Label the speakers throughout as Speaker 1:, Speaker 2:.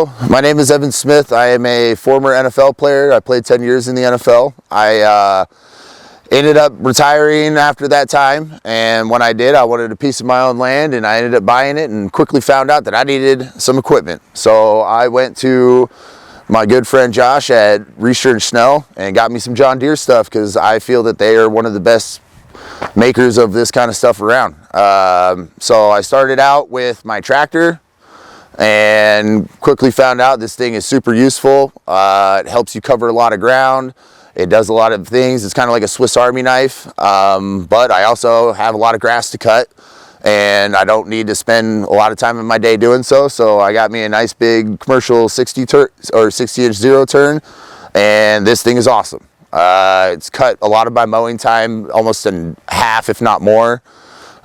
Speaker 1: Hello, my name is Evan Smith. I am a former NFL player. I played 10 years in the NFL. I ended up retiring after that time, and when I did, I wanted a piece of my own land, and I ended up buying it and quickly found out that I needed some equipment. So I went to my good friend Josh at Riesterer Schnell and got me some John Deere stuff because I feel that they are one of the best makers of this kind of stuff around. So I started out with my tractor and quickly found out this thing is super useful. It helps you cover a lot of ground. It does a lot of things. It's kind of like a Swiss Army knife, but I also have a lot of grass to cut, and I don't need to spend a lot of time in my day doing so. So I got me a nice big commercial 60-inch zero turn, and this thing is awesome. It's cut a lot of my mowing time almost in half, if not more,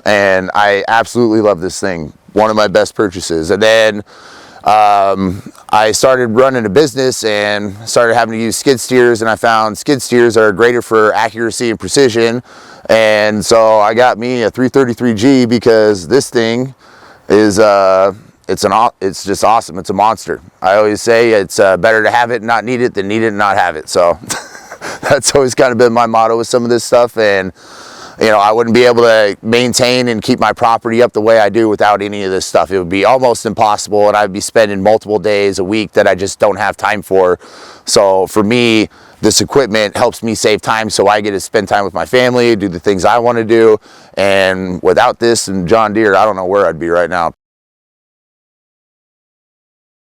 Speaker 1: and I absolutely love this thing. One of my best purchases. And then I started running a business and started having to use skid steers, and I found skid steers are greater for accuracy and precision. And so I got me a 333G because this thing is it's just awesome. It's a monster. I always say it's better to have it and not need it than need it and not have it. So that's always kind of been my motto with some of this stuff. And you know, I wouldn't be able to maintain and keep my property up the way I do without any of this stuff. It would be almost impossible, and I'd be spending multiple days a week that I just don't have time for. So for me, this equipment helps me save time, so I get to spend time with my family, do the things I want to do. And without this and John Deere, I don't know where I'd be right now.